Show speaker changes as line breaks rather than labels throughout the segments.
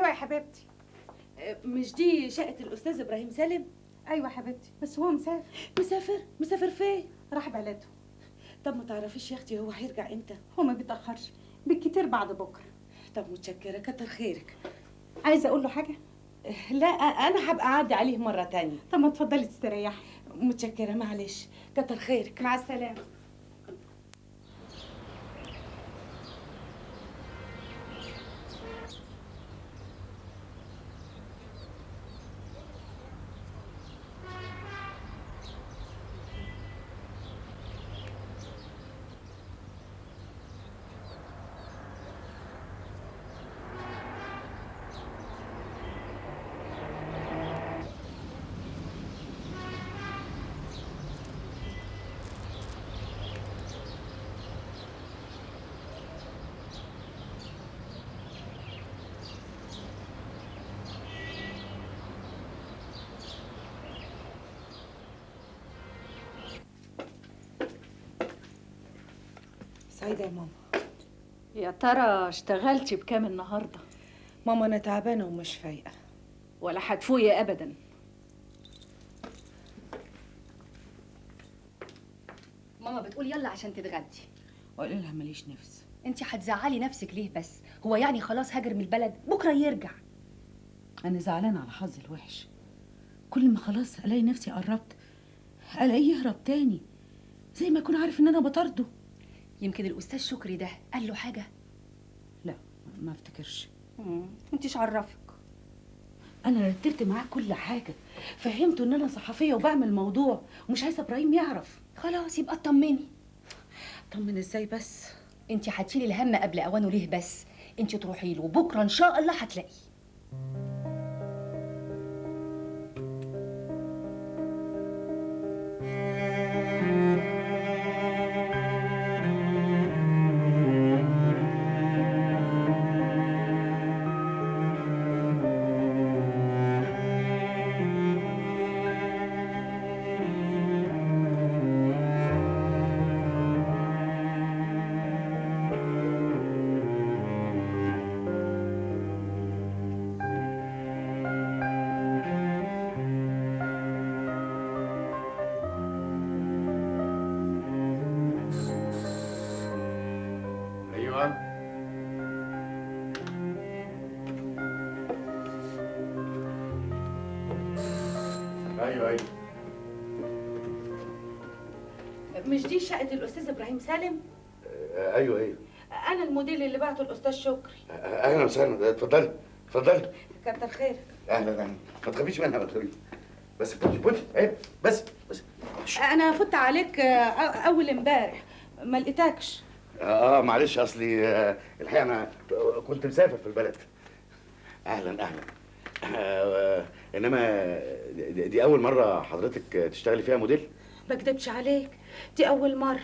يا حبيبتي.
مش دي شقة الأستاذ إبراهيم سالم؟
ايوه حبيبتي، بس هو مسافر.
مسافر فين؟
راح بلده.
طب ما تعرفيش يا أختي هو هيرجع إمتى؟
هو ما بيتاخرش، بالكتير بعد بكره.
طب متشكرة، كتر خيرك.
عايزه اقول له حاجه؟
لا أنا هبقى أعدي عليه مرة تانية.
طب ما تفضلي تستريحي.
متشكرة، معلش، كتر خيرك.
مع السلامه.
سعيدة يا ماما.
يا ترى اشتغلتي بكام النهارده؟
ماما أنا تعبانة ومش فايقة.
ولا هتفوقي ابدا.
ماما بتقول يلا عشان تتغدي.
وقال لها ماليش نفس.
انت هتزعلي نفسك ليه بس؟ هو يعني خلاص هاجر من البلد بكره يرجع.
أنا زعلانة على حظي الوحش، كل ما خلاص ألاقي نفسي قربت ألاقيه يهرب تاني، زي ما يكون عارف إن أنا بطارده.
يمكن الاستاذ شكري ده قال له حاجه.
لا ما افتكرش.
انتش عرفك.
أنا رتبت معاه كل حاجة، فهمته إن أنا صحفية وبعمل موضوع ومش عايزة إبراهيم يعرف.
خلاص يبقى اطمني.
طمن إزاي بس؟
انت هتشيلي الهم قبل اوانه ليه بس؟ انت تروحي له بكره ان شاء الله هتلاقيه.
ايوه
مش دي شقة الأستاذ إبراهيم سالم؟
ايوه
أنا الموديل اللي بعته الأستاذ شكري.
اهلا وسهلا، اتفضلي اتفضلي.
كتر خيرك.
اهلا ما تخافيش منها، ما تخافيش. بس بوتي عيب، بس
أنا فت عليك أول امبارح ما لقيتكش.
معلش، اصلي الحقيقه انا كنت مسافر في البلد. اهلا انما دي اول مره حضرتك تشتغلي فيها موديل؟
ما اكدبش عليك، دي أول مرة.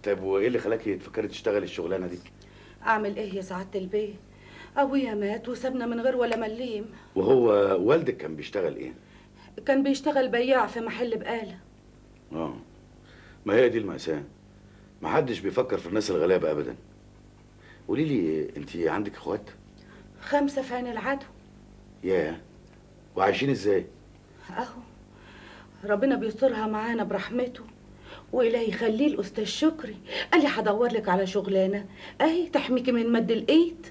طيب وايه اللي خلاكي تفكري تشتغلي الشغلانه دي؟
أعمل إيه يا سعادة البيه؟ أبويا مات وسابنا من غير ولا مليم.
وهو والدك كان بيشتغل ايه؟
كان بيشتغل بياع في محل بقالة.
ما هي دي المأساة، محدش بيفكر في الناس الغلابة أبدا. قولي لي، أنت عندك إخوات؟
5 في عين العدو.
ياه، وعايشين إزاي؟
أهو ربنا بيسترها معانا برحمته، وإلهي يخليه الأستاذ شكري قال لي هدور لك على شغلانة أهي تحميكي من مد الإيد.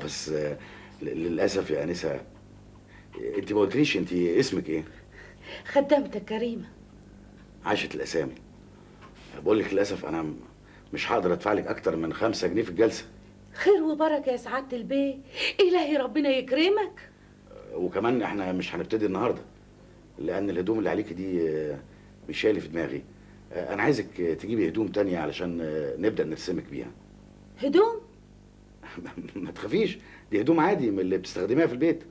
بس للأسف يا أنسة، أنت ما قلتليش أنت اسمك إيه؟
خدامتك كريمة.
عاشت الأسامي. بقول لك للأسف أنا مش هقدر أدفع لك أكتر من 5 جنيه في الجلسة.
خير وبركة يا سعادة البيه، إلهي ربنا يكرمك.
وكمان إحنا مش هنبتدي النهاردة، لأن الهدوم اللي عليكي دي مش شايلة في دماغي. أنا عايزك تجيبي هدوم تانية علشان نبدأ نرسمك بيها.
هدوم؟
ما تخافيش، دي هدوم عادي من اللي بتستخدميها في البيت،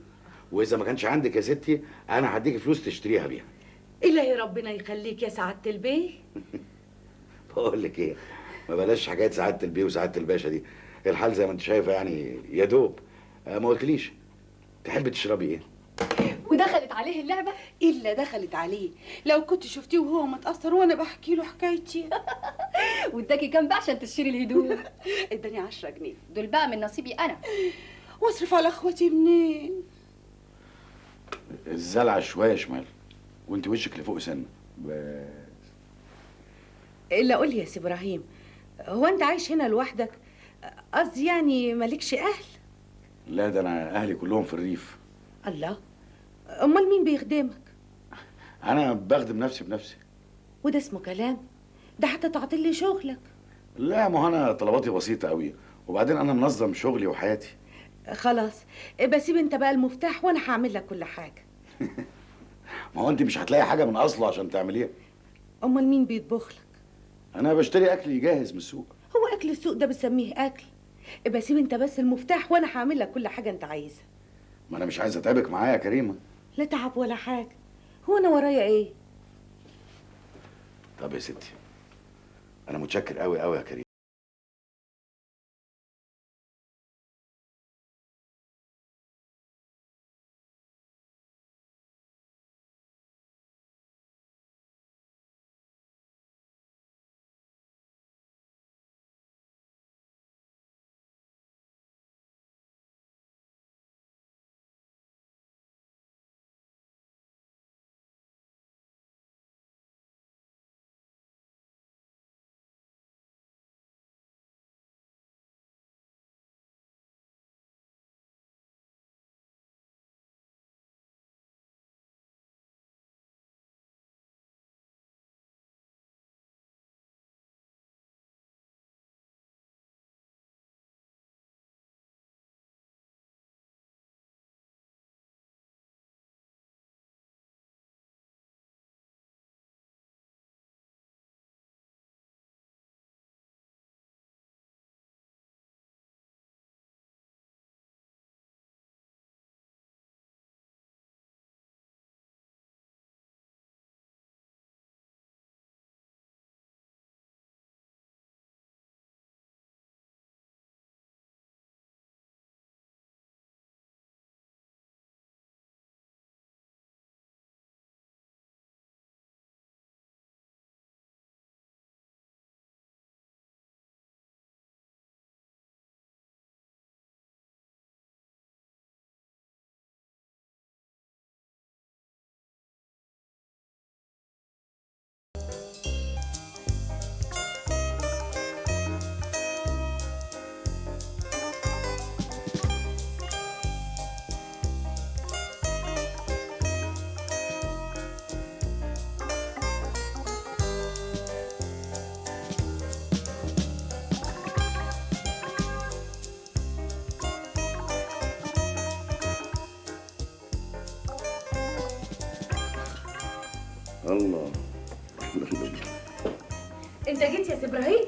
واذا ما كانش عندك يا ستي انا هديكي فلوس تشتريها بيها.
إلهي ربنا يخليك يا سعادة البيه.
بقول لك ايه، ما بلاش حكايه سعاده البيه وسعاده الباشا دي، الحال زي ما انت شايفه يعني يا دوب. ما قلتليش تحبي تشربي ايه؟
ودخلت عليه اللعبه؟
إلا دخلت عليه، لو كنت شفتيه وهو متأثر وأنا بحكي له حكايتي.
واداكي كام بقى عشان تشتري الهدوم؟
اداني 10 جنيه.
دول بقى من نصيبي انا.
واصرف على اخواتي منين؟
الزلعه شويه شمال، وانت وشك لفوق سنه بس.
الا قول لي يا سي ابراهيم، هو انت عايش هنا لوحدك؟ قصدي يعني مالكش اهل؟
لا، ده انا اهلي كلهم في الريف.
الله، امال مين بيخدمك؟
انا بخدم نفسي بنفسي.
وده اسمه كلام؟ ده حتى تعطيل لي شغلك.
لا، ما هو انا طلباتي بسيطه قوي، وبعدين انا منظم شغلي وحياتي.
خلاص، بسيب انت بقى المفتاح وانا هعمل لك كل حاجه.
ما هو انت مش هتلاقي حاجه من اصله عشان تعمليها.
امال مين بيطبخ لك؟
انا بشتري اكل جاهز من السوق.
هو اكل السوق ده بتسميه اكل؟ بسيب انت بس المفتاح وانا هعمل لك كل حاجه انت عايزها.
ما انا مش عايز اتعبك معايا يا كريمه.
لا تعب ولا حاجه، هو انا ورايا ايه؟
طب يا ستي، انا متشكر قوي قوي يا كريم. الله.
انت جيت يا سي ابراهيم؟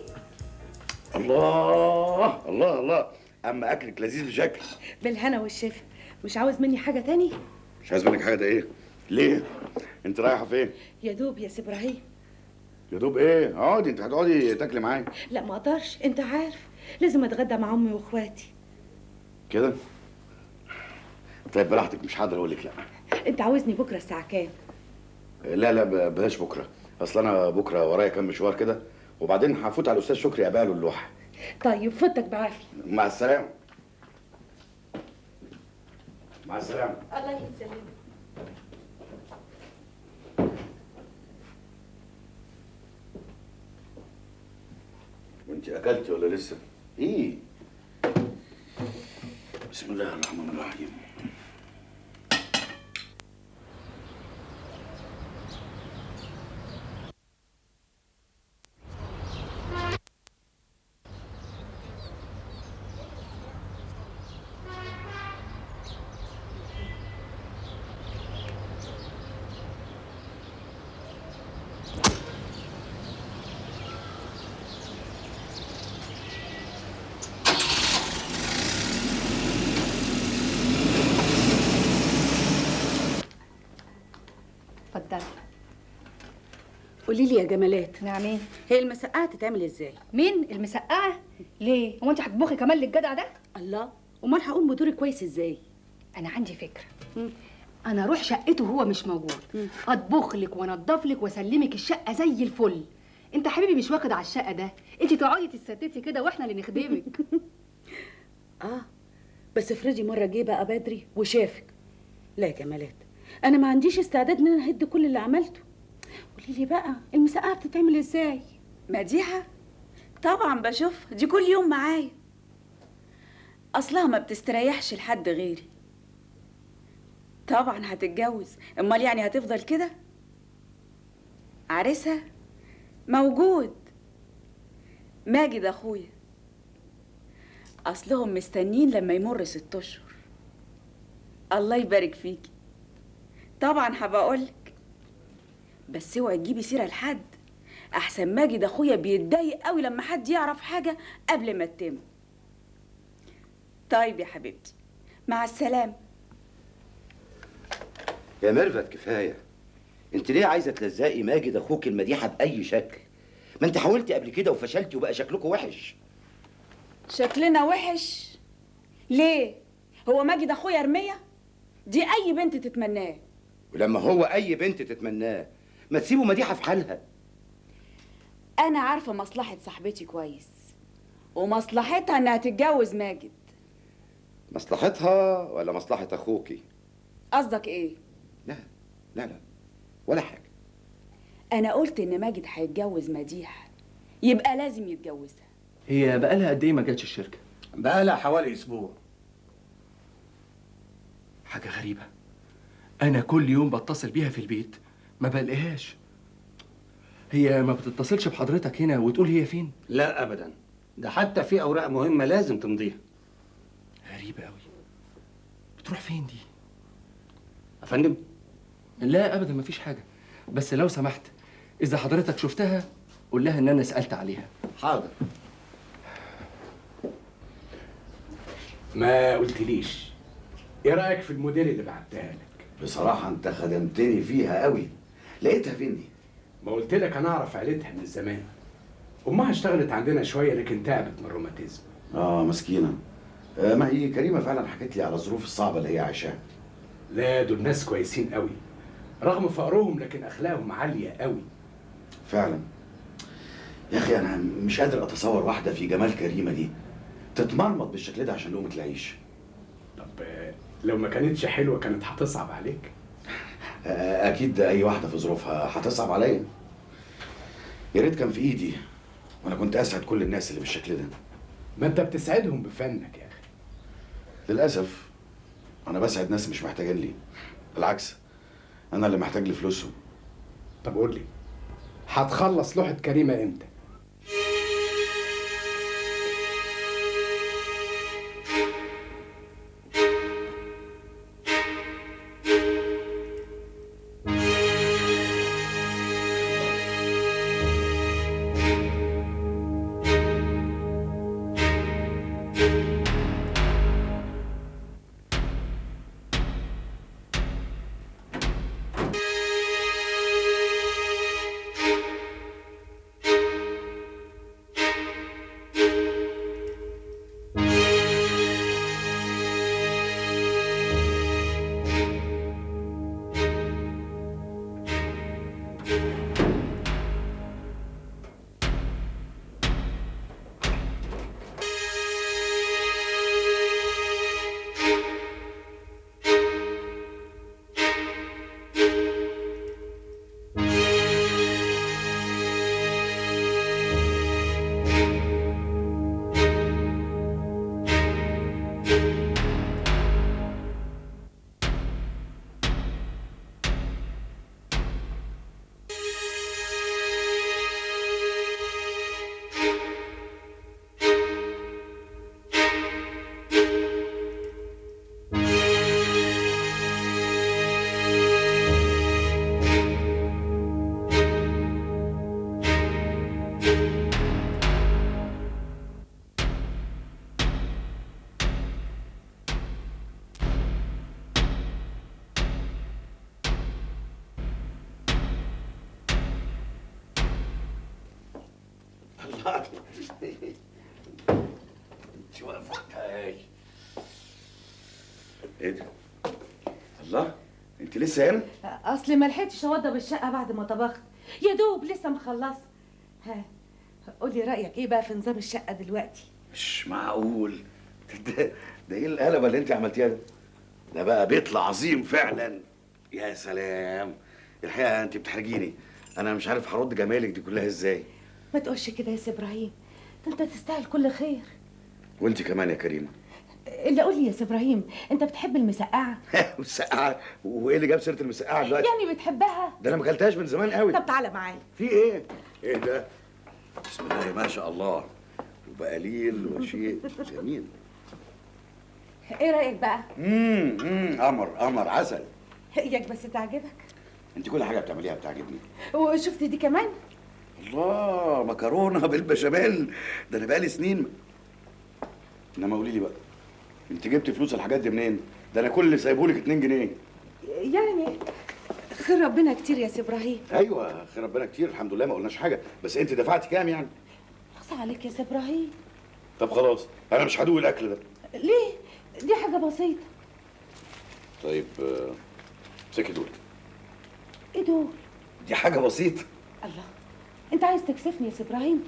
الله الله الله، اما اكلك لذيذ بشكل.
بالهنا والشفا. مش عاوز مني حاجه تاني؟
مش عايز منك حاجه. ده ايه؟ ليه؟ انت رايحه فين؟
يا دوب يا سي ابراهيم.
يا دوب ايه؟ اقعدي، انت هتقعدي تاكلي معايا؟
لا ما اقدرش، انت عارف لازم اتغدى مع امي واخواتي.
كده؟ طيب براحتك، مش هقدر اقول لك لا.
انت عاوزني بكره الساعه كام؟
لا لا، بلاش بكره، اصل انا بكره ورايا كام مشوار كده، وبعدين هفوت على الاستاذ شكري ابيع له اللوحه.
طيب فوتك بعافيه.
مع السلامه. مع السلامه.
الله يسلمك.
وانت اكلتي ولا لسه؟ ايه؟ بسم الله الرحمن الرحيم.
اتفضلي.
قولي لي يا جمالات،
نعم ايه؟
هي المسقعه تتعمل ازاي؟
مين المسقعه؟ ليه؟ هو انت هتطبخي كمان للجدع ده؟
الله، امال هقوم بدوري كويس ازاي؟
انا عندي فكره. انا اروح شقته وهو مش موجود، اطبخ لك وانضف لك واسلمك الشقه زي الفل. انت حبيبي مش واخد على الشقه ده، انت تقعدي تستتتي كده واحنا اللي نخدمك.
اه، بس افرضي مره جه بقى بدري وشافك. لا يا جمالات، انا ما عنديش استعداد ان انا اهد كل اللي عملته. قولي لي بقى المسقعه بتتعمل ازاي؟
مديحة طبعا بشوف دي كل يوم معايا، اصلها ما بتستريحش لحد غيري. طبعا هتتجوز، امال يعني هتفضل كده؟ عريسها موجود، ماجد اخويا، اصلهم مستنين لما يمر 6 اشهر. الله يبارك فيكي. طبعا هبقولك، بس اوعي تجيبي سيره لحد، احسن ماجد اخويا بيتضايق قوي لما حد يعرف حاجه قبل ما تتم. طيب يا حبيبتي، مع السلامه.
يا ميرفت كفايه. انت ليه عايزه تلزقي ماجد اخوك المديحه باي شكل؟ ما انت حاولتي قبل كده وفشلتي وبقى شكلكم وحش.
شكلنا وحش ليه؟ هو ماجد اخويا رميه؟ دي اي بنت تتمناه.
ولما هو اي بنت تتمناه ما تسيبوا مديحه في حالها.
انا عارفه مصلحه صاحبتي كويس، ومصلحتها انها تتجوز ماجد.
مصلحتها ولا مصلحه اخوكي؟
قصدك ايه؟
لا لا لا ولا حاجه.
انا قلت ان ماجد هيتجوز مديحه، يبقى لازم يتجوزها.
هي بقالها قد ايه ما جاتش الشركه؟
بقالها حوالي اسبوع.
حاجه غريبه، انا كل يوم بتصل بيها في البيت ما بلاقيهاش. هي ما بتتصلش بحضرتك هنا وتقول هي فين؟
لا ابدا، ده حتى في اوراق مهمه لازم تمضيها.
غريبه قوي. بتروح فين دي؟
يا فندم؟
لا ابدا مفيش حاجه، بس لو سمحت اذا حضرتك شفتها قول لها ان انا سالت عليها.
حاضر.
ما قلتليش ايه رايك في الموديل اللي بعتها لك؟
بصراحه انت خدمتني فيها قوي. لقيتها فين دي؟
ما قلت لك انا اعرف عيلتها من زمان. امها اشتغلت عندنا شويه لكن تعبت من الروماتيزم.
مسكينه. ما هي كريمه فعلا حكت لي على الظروف الصعبه اللي هي عايشاها.
لا دول ناس كويسين قوي رغم فقرهم، لكن اخلاقهم عاليه قوي.
فعلا يا اخي انا مش قادر اتصور واحده في جمال كريمه دي تتمرمط بالشكل ده عشان لقمه العيش.
طب لو ما كانتش حلوه كانت هتصعب عليك؟
اكيد اي واحده في ظروفها هتصعب عليا. يا ريت كان في ايدي وانا كنت اسعد كل الناس اللي بالشكل ده.
ما انت بتسعدهم بفنك يا اخي.
للاسف انا بسعد ناس مش محتاجين لي، بالعكس انا اللي محتاج لفلوسهم.
طب قول لي هتخلص لوحه كريمه امتى؟
شو وقفتهاش؟ ايه ده؟ الله، انت لسه هنا؟
اصل ما لحقتش اوضب الشقه بعد ما طبخت، يا دوب لسه مخلصه. ها قولي رايك ايه بقى في نظام الشقه دلوقتي؟
مش معقول، ده ايه القلبه اللي انت عملتيها ده؟ ده بقى بيطلع عظيم فعلا. يا سلام، الحقيقه انت بتحرجيني. انا مش عارف هرد جمالك دي كلها ازاي.
ما تقولش كده يا سي ابراهيم، ده انت تستاهل كل خير.
وانت كمان يا كريمه.
اللي قول لي يا سي ابراهيم، انت بتحب المسقعه؟
مسقعه؟ وايه اللي جاب سيره المسقعه دلوقتي؟
يعني بتحبها؟
ده انا ما اكلتهاش من زمان قوي.
طب تعالى معايا.
في ايه؟ ايه ده؟ بسم الله ما شاء الله، وبقليل وشيء جميل.
ايه رايك بقى؟
قمر عسل.
اياك بس تعجبك.
انت كل حاجه بتعمليها بتعجبني.
وشفت دي كمان؟
الله، مكرونه بالبشاميل، ده انا بقالي سنين. انما قولي لي بقى، انت جبت فلوس الحاجات دي منين؟ ده انا كل اللي سايبهولك 2 جنيه.
يعني خير ربنا كتير يا سي ابراهيم.
ايوه خير ربنا كتير، الحمد لله ما قلناش حاجه، بس انت دفعتي كام يعني؟
اقصى عليك يا سي ابراهيم.
طب خلاص انا مش هدوق الاكل ده.
ليه؟ دي حاجه بسيطه.
طيب امسكي دول.
ايه دول؟
دي حاجه بسيطه.
الله، انت عايز تكسفني يا سي ابراهيم؟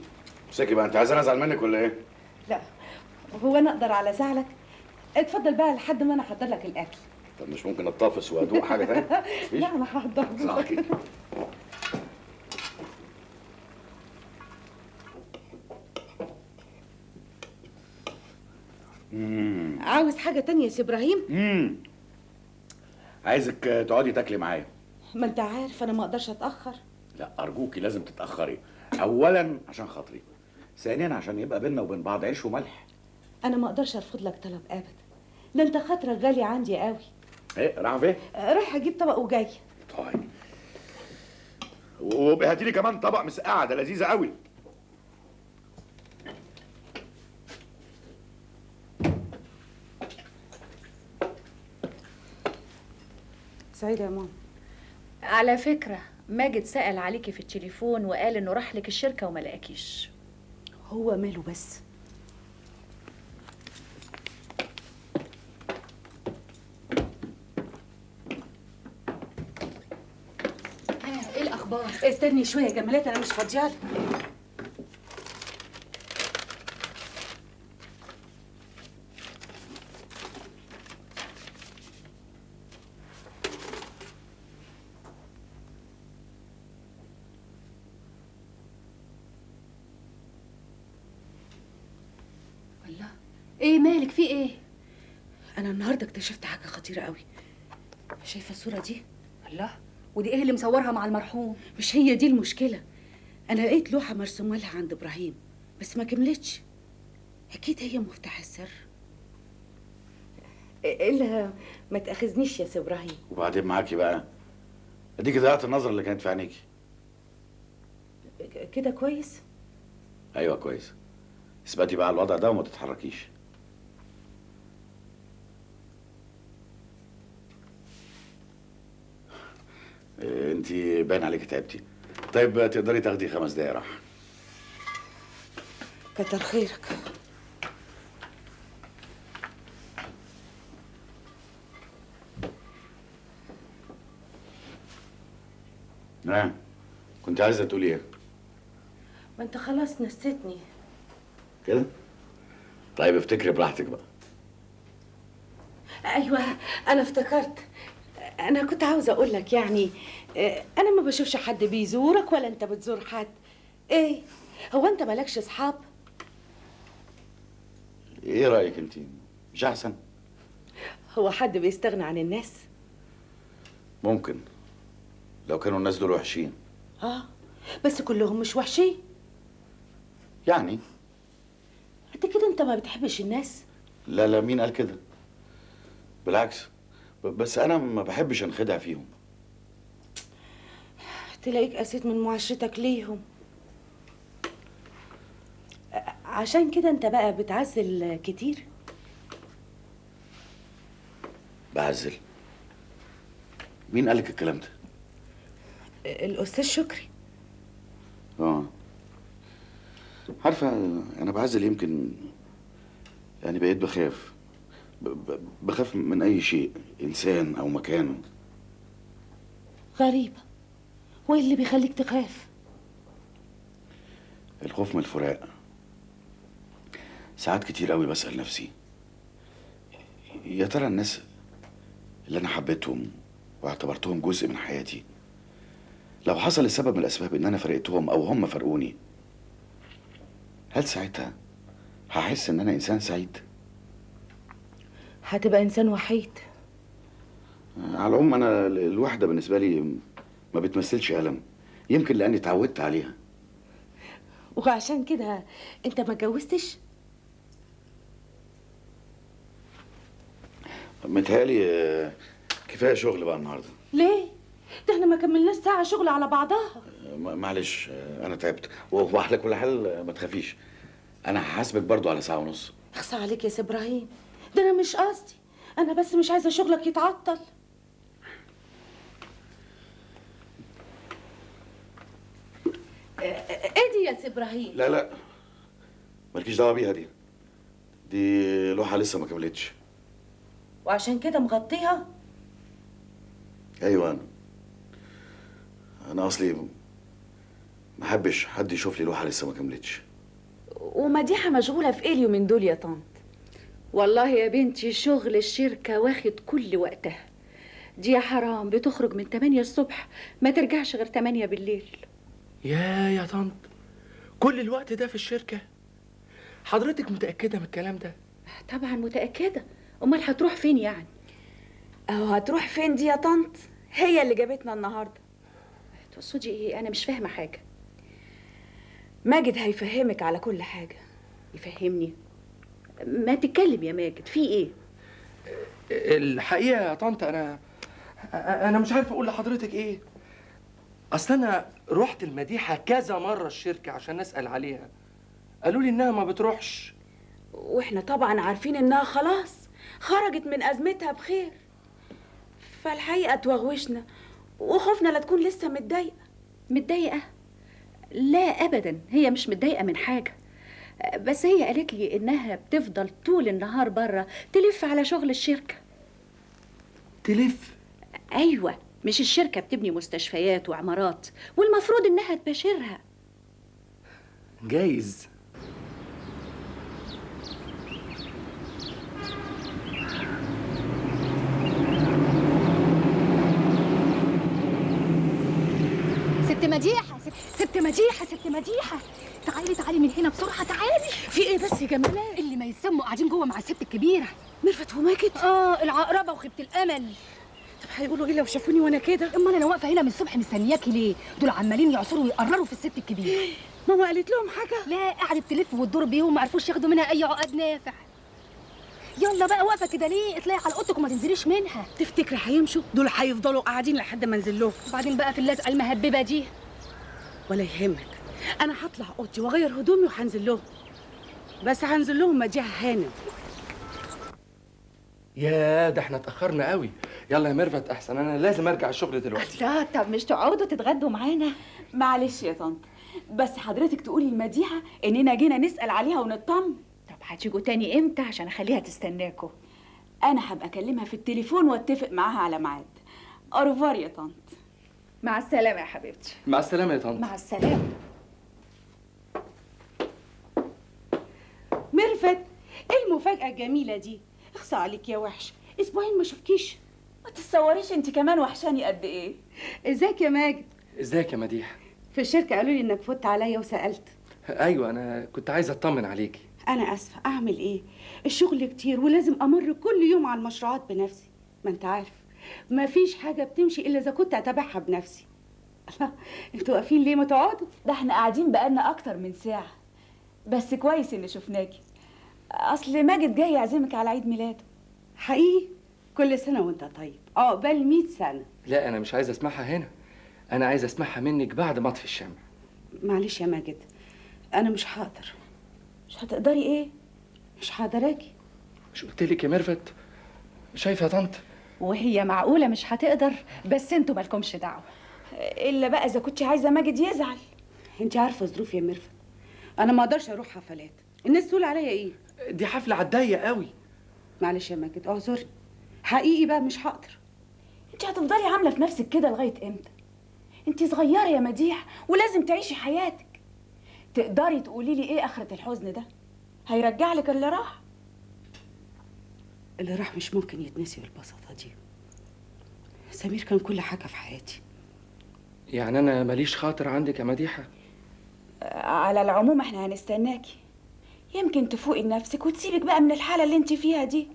امسكي بقى، انت عايزاني ازعل منك ولا ايه؟
لا، هو انا اقدر على زعلك؟ اتفضل بقى لحد ما انا احضر لك الاكل.
طب مش ممكن اتطفس وادوق حاجه تانية؟
لا انا هحضر
صح كده.
عاوز حاجه تانية يا سي ابراهيم؟
عايزك تقعدي تاكلي معايا.
ما انت عارف انا ما اقدرش اتاخر.
لا ارجوكي لازم تتاخري، اولا عشان خاطري، ثانيا عشان يبقى بينا وبين بعض عيش وملح.
انا ما اقدرش ارفض لك طلب ابدا، ده انت خاطرك غالي عندي قوي.
ايه رايحه فين؟
رايح اجيب طبق وجاي.
طيب، وابقي هاتي لي كمان طبق مسقعه، ده لذيذه قوي.
سعيده يا ماما.
على فكرة ماجد سأل عليكي في التليفون وقال انه راح لك الشركة وما لقاكيش.
هو ماله بس؟
ايه الاخبار؟
استني شويه يا جمالات، انا مش فاضيالك.
الله، ايه مالك؟ في ايه؟
انا النهارده اكتشفت حاجه خطيره قوي. شايفه الصوره دي؟
الله، ودي ايه اللي مصورها مع المرحوم؟
مش هي دي المشكله. انا لقيت لوحه مرسومه لها عند ابراهيم بس ما كملتش. اكيد هي مفتاح السر. الا ما تاخذنيش يا سي ابراهيم.
وبعدين معاكي بقى، اديكي ضيعت النظر اللي كانت في عينيكي.
كده كويس؟
ايوه كويس. اثبتي بقى على الوضع ده وما تتحركيش. انت باين عليكي تعبتي. طيب تقدري تاخدي 5 دقايق راحه.
كتر خيرك.
نعم، كنت عايزه تقولي ايه؟
ما انت خلاص نسيتني
كده؟ طيب افتكري براحتك بقى.
ايوه انا افتكرت. انا كنت عاوزه اقول لك يعني انا ما بشوفش حد بيزورك ولا انت بتزور حد. ايه هو انت مالكش اصحاب؟
ايه رايك انت؟ مش احسن؟
هو حد بيستغنى عن الناس؟
ممكن لو كانوا الناس دول وحشين.
بس كلهم مش وحشين.
يعني
انت كده انت ما بتحبش الناس؟
لا مين قال كده؟ بالعكس، بس انا ما بحبش انخدع فيهم.
تلاقيك قسيت من معاشرتك ليهم. عشان كده انت بقى بتعزل كتير؟
بعزل؟ مين قالك الكلام ده؟
الاستاذ شكري.
عارفه انا بعزل يمكن، يعني بقيت بخاف. بخاف من اي شيء، انسان او مكان.
غريبه، وايه اللي بيخليك تخاف؟
الخوف من الفراق. ساعات كتير قوي بسأل نفسي، يا ترى الناس اللي انا حبيتهم واعتبرتهم جزء من حياتي، لو حصل السبب من الاسباب ان انا فرقتهم او هم فرقوني، هل ساعتها هحس ان انا انسان سعيد؟
هتبقى انسان وحيد.
على العموم انا الوحده بالنسبه لي ما بتمثلش الم، يمكن لاني اتعودت عليها.
وعشان كده انت ما اتجوزتش؟
متهيألي كفايه شغل بقى النهارده.
ليه؟ ده احنا ما كملناش ساعة شغل على بعضها.
معلش انا تعبت، وعلى كل حال ما تخافيش، انا هحاسبك برضو على ساعه ونص.
اخصى عليك يا سي ابراهيم، ده انا مش قصدي، انا بس مش عايزه شغلك يتعطل. ايه دي يا سي ابراهيم؟
لا مالكيش دعوه بيها، دي لوحه لسه ما كملتش.
وعشان كده مغطيها؟
ايوه انا اصلي ما احبش حد يشوف لي لوحه لسه ما كملتش.
ومديحه مشغوله في ايه اليومين دول يا طنط؟
والله يا بنتي شغل الشركة واخد كل وقتها. دي يا حرام بتخرج من 8 الصبح ما ترجعش غير 8 بالليل.
يا طنط، كل الوقت ده في الشركة؟ حضرتك متأكدة من الكلام ده؟
طبعا متأكدة، امال هتروح فين يعني؟
اهو هتروح فين دي يا طنط؟ هي اللي جابتنا النهارده.
تقصدي ايه؟ انا مش فاهمة حاجة.
ماجد هيفهمك على كل حاجه.
يفهمني؟ ما تتكلم يا ماجد، في ايه؟
الحقيقة يا طنط أنا مش عارف أقول لحضرتك إيه. أصل أنا رحت المديحة كذا مرة الشركة عشان أسأل عليها، قالوا لي إنها ما بتروحش.
واحنا طبعا عارفين انها خلاص خرجت من ازمتها بخير، فالحقيقه توغوشنا وخوفنا لا تكون لسه متضايقه.
متضايقة؟ لا ابدا، هي مش متضايقة من حاجة، بس هي قالت لي انها بتفضل طول النهار بره تلف على شغل الشركة.
تلف؟
ايوه، مش الشركة بتبني مستشفيات وعمارات والمفروض انها تباشرها.
جايز.
ست مديحه، ست مديحه، تعالي من هنا بسرعه، تعالي.
في ايه بس يا جمالات؟
اللي ما يسموا قاعدين جوه مع الست الكبيره
ميرفت وماجد.
العقربه وخيبه الامل.
طب هيقولوا ايه لو شافوني وانا كده؟
امال انا واقفه هنا من الصبح مستنياكي ليه؟ دول عمالين يعصروا ويقرروا في الست الكبيره.
ماما قالت لهم حاجه؟
لا، قعدت تلف وتدور بيهم، ما عرفوش ياخدوا منها اي عقد نافع. يلا بقى، واقفه كده ليه؟ اطلعي على اوضتك وما تنزليش منها.
تفتكري هيمشوا؟ دول هيفضلوا قاعدين لحد ما انزل لهم.
وبعدين بقى في اللزقه المهببه دي.
ولا يهمك، انا هطلع اوضتي واغير هدومي وهنزل لهم، بس هنزل لهم مديحه هانم.
ده احنا اتأخرنا قوي. يلا يا ميرفت، أحسن أنا لازم أرجع الشغل دلوقتي.
لا، طب مش تقعدوا تتغدوا معانا؟
معلش يا طنط، بس حضرتك تقولي لمديحه اننا جينا نسال عليها ونطمن.
طب هتيجوا تاني امتى عشان اخليها تستناكوا؟
انا هبقى اكلمها في التليفون واتفق معاها على ميعاد. اورفوار يا طنط.
مع السلامة يا حبيبتي.
مع السلامة يا طنط.
مع السلامة.
ميرفت، ايه المفاجاه الجميله دي؟ اخصى عليك يا وحش، اسبوعين ما شفتكيش.
ما تتصوريش انت كمان وحشاني قد ايه.
ازيك يا ماجد؟
ازيك يا مديحة؟
في الشركه قالوا لي انك فوت عليا وسالت.
أيوة، أنا كنت عايزة أطمن عليكي.
انا اسفه، اعمل ايه؟ الشغل كتير ولازم امر كل يوم على المشروعات بنفسي، ما انت عارف ما فيش حاجه بتمشي الا اذا كنت اتابعها بنفسي. الله، انتوا واقفين ليه؟ ما تقعدوا.
ده احنا قاعدين بقالنا اكتر من ساعه، بس كويس اني شفناكي. اصل ماجد جاي يعزمك على عيد ميلاده.
حقيقي؟ كل سنه وانت طيب، عقبال 100 سنه.
لا، أنا مش عايزة أسمعها هنا، أنا عايزة أسمعها منك بعد ما أطفي الشمع.
معلش يا ماجد، انا مش هقدر.
مش هتقدري ايه؟
مش هقدر اجي.
مش قلتلك يا ميرفت؟ شايفة يا طنط؟
وهي معقولة مش هتقدر؟ بس انتوا مالكمش دعوة.
الا بقى اذا كنتي عايزه ماجد يزعل.
انت عارفه ظروفي يا ميرفت، انا ما اقدرش اروح حفلات، الناس تقول عليا ايه؟
دي حفلة عالضيق قوي.
معلش يا ماجد، اعذرني، حقيقي بقى مش هقدر.
انت هتفضلي عامله في نفسك كده لغايه امتى؟ انت صغيره يا مديح ولازم تعيشي حياتك. تقدري تقولي لي ايه اخره الحزن ده؟ هيرجع لك اللي راح.
اللي راح مش ممكن يتنسي بالبساطة دي. سمير كان كل حاجة في حياتي.
يعني انا ماليش خاطر عندك يا مديحه؟
على العموم احنا هنستناكي، يمكن تفوقي لنفسك وتسيبك بقى من الحالة اللي انت فيها دي.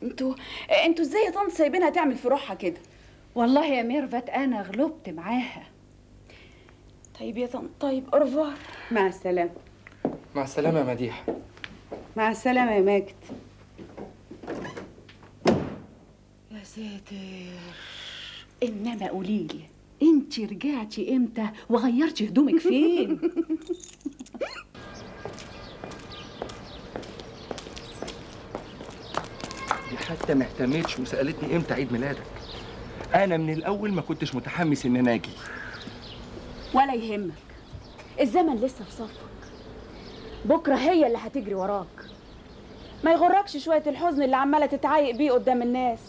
انتوا ازاي يا طنط سايبينها تعمل في روحها كده؟
والله يا ميرفت انا غلبت معاها.
طيب يا طنط، طيب أرفار.
مع السلامة.
مع السلامه يا مديحه.
مع السلامة يا ماجد. يا ساتر.
انما قوليلي انت رجعتي امتى وغيرتي هدومك فين؟
دي حتى ما اهتمتش وسالتني امتى عيد ميلادك. انا من الاول ما كنتش متحمس ان انا اجي.
ولا يهمك، الزمن لسه في صفك، بكرة هي اللي هتجري وراك. ما يغركش شوية الحزن اللي عمالة تتعايق بيه قدام الناس.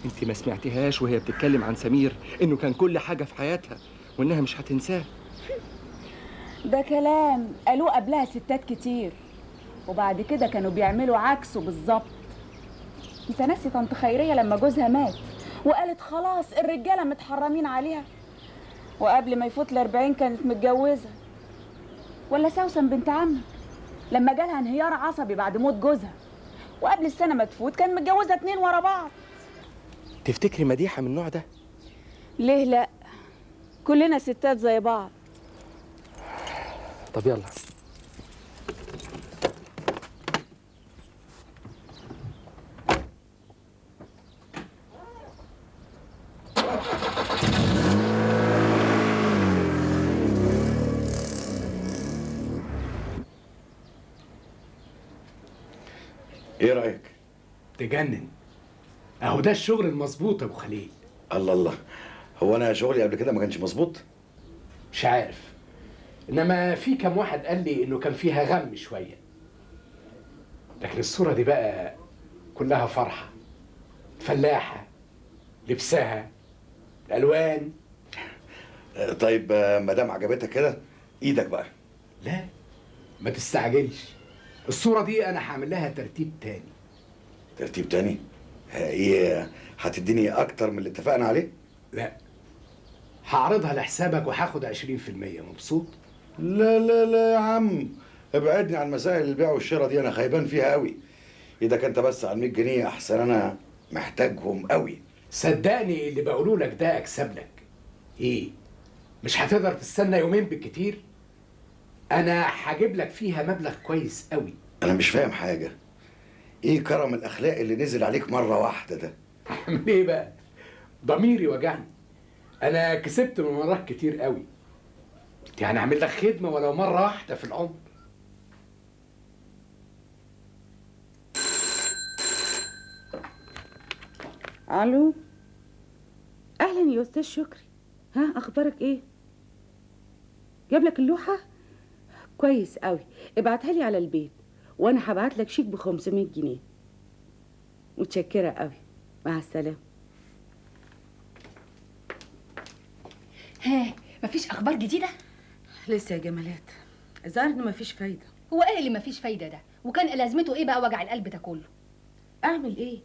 انت ما سمعتيهاش وهي بتتكلم عن سمير انه كان كل حاجه في حياتها وانها مش هتنساه؟
ده كلام قالوه قبلها ستات كتير، وبعد كده كانوا بيعملوا عكسه بالظبط. انت ناسي طنط خيرية لما جوزها مات وقالت خلاص الرجالة متحرمين عليها، وقبل ما يفوت ال40 كانت متجوزة؟ ولا سوسن بنت عمك لما جالها انهيار عصبي بعد موت جوزها، وقبل السنة ما تفوت كان متجوزة 2 ورا بعض؟
تفتكري مديحه من النوع ده؟
ليه لا، كلنا ستات زي بعض.
طب يلا.
ايه رايك؟
تجنن. اهو ده الشغل المظبوط يا ابو خليل.
الله الله، هو انا شغلي قبل كده ما كانش مظبوط؟
مش عارف، انما في كام واحد قال لي انه كان فيها غم شويه، لكن الصوره دي بقى كلها فرحه، فلاحه، لبسها، الالوان.
طيب ما دام عجبتك كده ايدك بقى.
لا ما تستعجلش، الصوره دي انا هعمل لها ترتيب تاني.
ترتيب تاني؟ ايه، هتديني اكتر من اللي اتفقنا عليه؟
لا، هعرضها لحسابك وهاخد 20%. مبسوط؟
لا لا لا يا عم، ابعدني عن مسائل البيع والشراء دي، انا خيبان فيها قوي. ايدك انت بس على 100 جنيه احسن، انا محتاجهم قوي.
صدقني اللي بقوله لك ده اكسب لك. ايه، مش هتقدر تستنى يومين بالكتير؟ انا هجيب لك فيها مبلغ كويس قوي.
انا مش فاهم حاجه، ايه كرم الاخلاق اللي نزل عليك مره واحده ده؟
من ايه بقى؟ ضميري وجعني، انا كسبت من وراك كتير قوي، يعني اعمل لك خدمه ولو مره واحده في العمر.
الو، اهلا يا استاذ شكري. ها، اخبارك ايه؟ جاب لك اللوحه؟ كويس قوي، ابعتها لي على البيت وانا هبعت لك شيك ب 500 جنيه. متشكره قوي، مع السلامه.
ها، مفيش اخبار جديده؟
لسه يا جمالات، الظاهر انه مفيش فايده.
هو ايه اللي مفيش فايده ده؟ وكان لازمته ايه بقى وجع القلب ده كله؟
اعمل ايه؟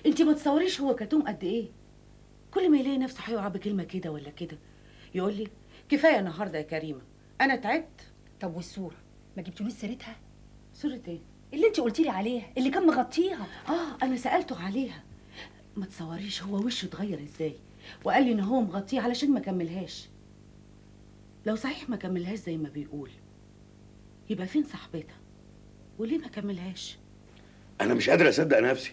انت ما تصوريش هو كتوم قد ايه. كل ما يلاقي نفسه هيقع بكلمه كده ولا كده يقول لي كفايه النهارده يا كريمه، انا تعبت.
طب والصوره ما جبتوليش سيرتها؟
صوره ايه؟
اللي انت قلتي لي عليها، اللي كان مغطيها.
انا سالته عليها. ما تصوريش هو وشه اتغير ازاي، وقال لي ان هو مغطيه علشان ما كملهاش. لو صحيح ما كملهاش زي ما بيقول، يبقى فين صاحبتها وليه ما كملهاش؟
انا مش قادر اصدق نفسي،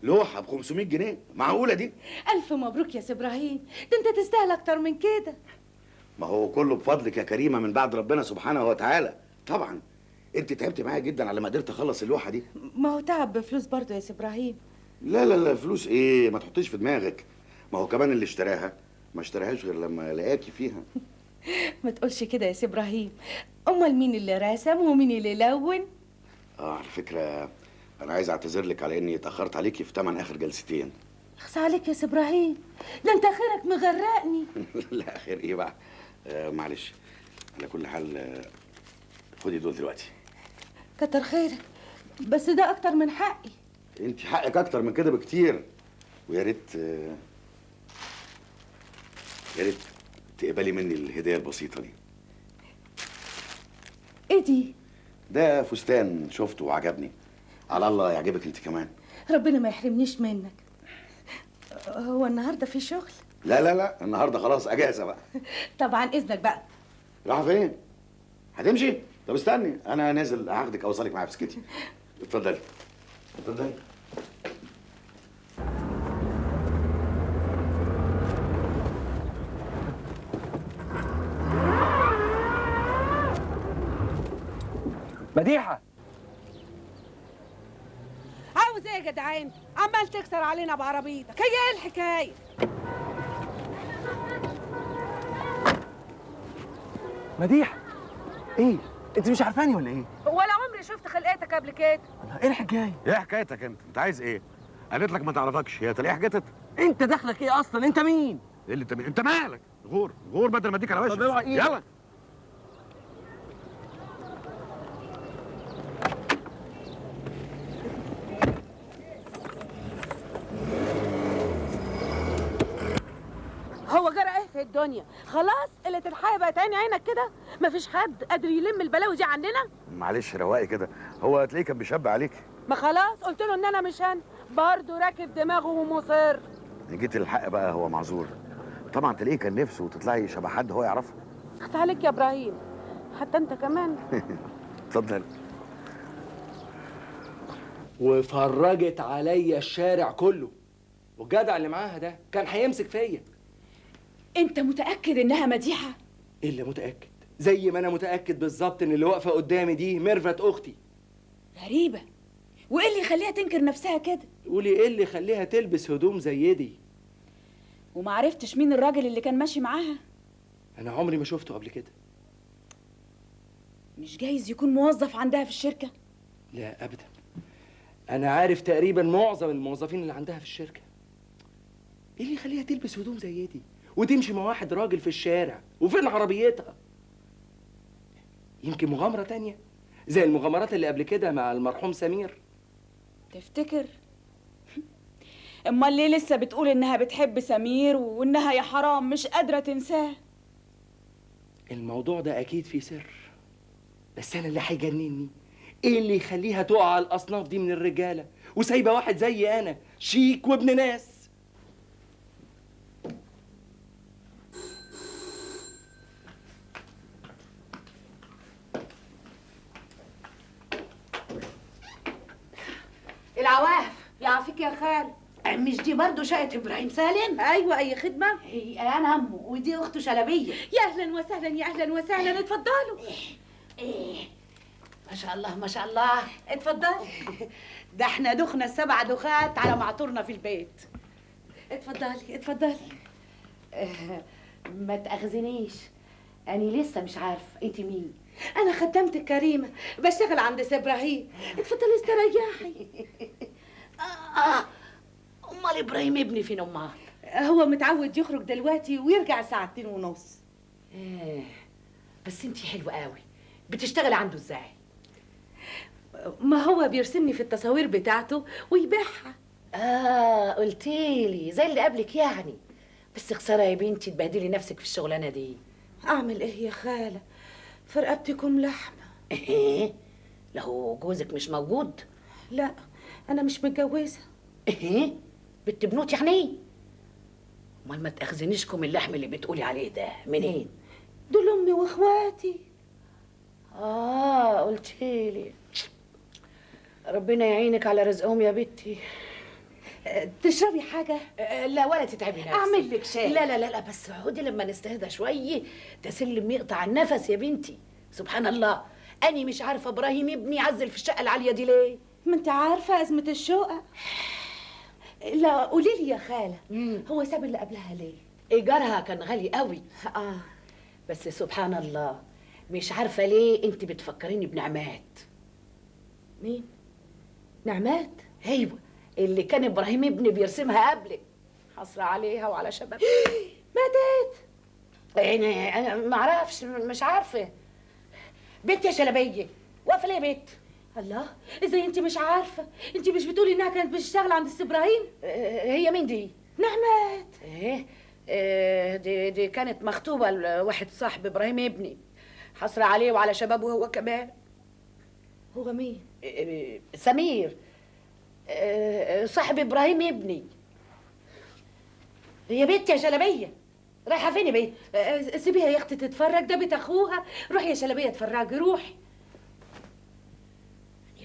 لوحه ب 500 جنيه، معقوله دي؟
الف مبروك يا سي ابراهيم، ده انت تستاهل اكتر من كده.
ما هو كله بفضلك يا كريمه من بعد ربنا سبحانه وتعالى. طبعا انت تعبت معايا جدا على ما قدرت اخلص اللوحه دي.
ما هو تعب بفلوس برضه يا سي ابراهيم.
لا لا لا، فلوس ايه؟ ما تحطيش في دماغك، ما هو كمان اللي اشتراها ما اشتراهاش غير لما لقاكي فيها.
ما تقولش كده يا سي ابراهيم، امال مين اللي رسم ومين اللي لون؟
على فكره انا عايز اعتذر لك على اني اتاخرت عليكي في ثمن اخر جلستين.
اخصى عليك يا سي ابراهيم، ده انت خيرك مغرقني.
لا خير ايه بقى، معلش. على كل حال خدي دول دلوقتي.
كتر خيرك، بس ده اكتر من حقي.
انت حقك اكتر من كده بكتير، ويا ريت يا ريت تقبلي مني الهديه البسيطه دي.
ايه دي؟
ده فستان شفته وعجبني، على الله يعجبك انت كمان.
ربنا ما يحرمنيش منك. هو النهارده في شغل؟
لا لا لا، النهارده خلاص اجازه بقى.
طبعا اذنك بقى.
رايحه فين؟ هتمشي؟ طب استني، انا نازل هاخدك اوصلك معايا في سكتي. اتفضلي اتفضلي.
مديحه،
عاوز ايه يا جدعان؟ عمال تكسر علينا بعربيتك، هي ايه الحكايه؟
مديحه، ايه؟ انت مش عارفاني ولا ايه؟
ولا عمري شفت خلقتك قبل كده.
ايه الحكايه؟
ايه حكايتك انت عايز ايه؟ قالت لك ما تعرفكش، هي تلاقيها حكيتك.
انت دخلك ايه اصلا؟ انت مين؟
ايه اللي انت مالك؟ غور بدل ما اديك على وشك.
طب اوعى ايدك.
يلا.
هو جرى ايه في الدنيا؟ خلاص قلة الحياة بقت عين عينك كده؟ مفيش حد قادر يلم البلاوي دي عننا؟
معلش رواقي كده، هو تلاقيه كان بيشبع عليك.
ما خلاص قلت له ان انا مش انا، برضه راكب دماغه ومصر.
جيت الحق بقى، هو معذور. طبعا تلاقيه كان نفسه تطلعي شبه حد هو يعرفه.
اخس عليك يا ابراهيم، حتى انت كمان.
اتفضل.
وفرجت عليا الشارع كله، والجدع اللي معاها ده كان هيمسك فيا.
انت متأكد انها مديحة؟
الا متأكد، زي ما انا متأكد بالظبط ان اللي واقفة قدامي دي ميرفت اختي.
غريبة، وايه اللي يخليها تنكر نفسها كده؟
قولي ايه اللي يخليها تلبس هدوم زي دي؟
ومعرفتش مين الراجل اللي كان ماشي معاها؟
انا عمري ما شفته قبل كده.
مش جايز يكون موظف عندها في الشركة؟
لا ابدا، انا عارف تقريبا معظم الموظفين اللي عندها في الشركة. ايه اللي يخليها تلبس هدوم زي دي وتمشي مع واحد راجل في الشارع؟ وفين عربيتها؟ يمكن مغامرة تانية زي المغامرات اللي قبل كده مع المرحوم سمير.
تفتكر؟ امال ليه لسه بتقول انها بتحب سمير وانها يا حرام مش قادرة تنساه؟
الموضوع ده اكيد فيه سر، بس انا اللي هيجنني ايه اللي يخليها تقع على الاصناف دي من الرجالة وسايبة واحد زي انا شيك وابن ناس.
العواف يعافيك يا خال.
مش دي برضه شقة إبراهيم سالم؟
ايوه، اي خدمه.
هي أنا أمه ودي أخته شلبية.
يا اهلا وسهلا، يا اهلا وسهلا، اتفضلوا.
إيه ما شاء الله ما شاء الله.
اتفضلي.
ده احنا دخنا ال7 دخات على معطورنا في البيت.
اتفضلي اتفضلي.
ما تأخذنيش، أنا لسه مش عارفة أنت مين.
انا خدامتك كريمه، بشتغل عند سي ابراهيم. اتفضلي استريحي.
أمال إبراهيم ابني فين أمال؟
هو متعود يخرج دلوقتي ويرجع الساعه 2:30.
بس أنت حلوة قوي، بتشتغلي عنده إزاي؟
ما هو بيرسمني في التصاوير بتاعته ويبيعها.
قلتيلي زي اللي قبلك يعني. بس خسارة يا بنتي تبهدلي نفسك في الشغلانة دي.
اعمل ايه يا خاله؟ في رقبتكم لحمه.
ايه؟ لو جوزك مش موجود؟
لا، انا مش متجوزه.
ايه؟ بنت بنوت يعني ايه؟ امال ما تاخذنيشكم اللحم اللي بتقولي عليه ده منين؟
دول امي واخواتي.
قلتيلي. ربنا يعينك على رزقهم يا بنتي.
تشربي حاجه؟
لا ولا تتعبي نفسك.
اعمل لك شاي.
لا بس اقعدي لما نستهدى شويه، ده سلم يقطع النفس يا بنتي. سبحان الله، اني مش عارفه ابراهيم ابني يعزل في الشقه العاليه دي ليه؟
ما انت عارفه ازمه الشقه. لا قولي لي يا خاله، هو ساب اللي قبلها ليه؟
ايجارها كان غالي قوي. بس سبحان الله، مش عارفه ليه انت بتفكريني بنعمات.
مين؟ نعمات؟
ايوه، اللي كان ابراهيم ابني بيرسمها قبلك. حصر عليها وعلى شباب.
ماتت؟
انا ما اعرفش، مش عارفه. بنت يا شلبيه، واقفه ليه يا بنت؟
الله، ازاي انت مش عارفه؟ انت مش بتقولي انها كانت بتشتغل عند السي ابراهيم؟
هي مين دي؟
نعمات.
دي كانت مخطوبه لواحد صاحب ابراهيم ابني، حصر عليه وعلى شبابه هو كمان.
هو مين؟
سمير، صاحب ابراهيم ابني. يا بنت يا شلبيه، رايحه فين يا بنت؟
سيبيها يا اختي تتفرج، ده بيت اخوها. روحي يا شلبيه اتفرجي، روحي.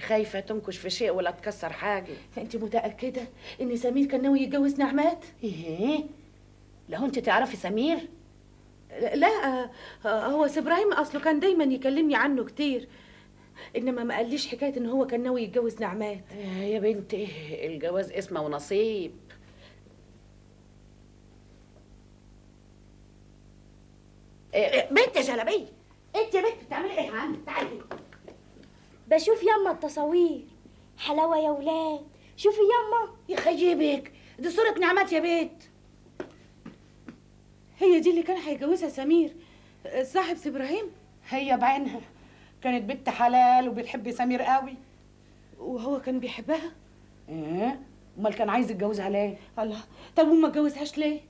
خايفه تنكش في شيء ولا تكسر حاجه.
انت متاكده ان سمير كان ناوي يتجوز نعمات؟
ايه؟ لو انت تعرفي سمير؟
لا، هو سي ابراهيم اصله كان دايما يكلمني عنه كتير، انما ما قاليش حكايه ان هو كان ناوي يتجوز نعمات.
يا بنتي الجواز اسمه ونصيب. بنت يا شلبيه، انت يا بنت بتعملي ايه يا عم؟ تعالي.
بشوف يما التصاوير، حلاوه يا ولاد. شوفي يما.
يخيبك، دي صوره نعمات يا بنت.
هي دي اللي كان هيجوزها سمير صاحب سي ابراهيم؟
هي بعينها كانت بنت حلال وبتحب سمير قوي.
وهو كان بيحبها؟
ايه؟ امال كان عايز يتجوزها ليه؟
الله، طب وما اتجوزهاش ليه؟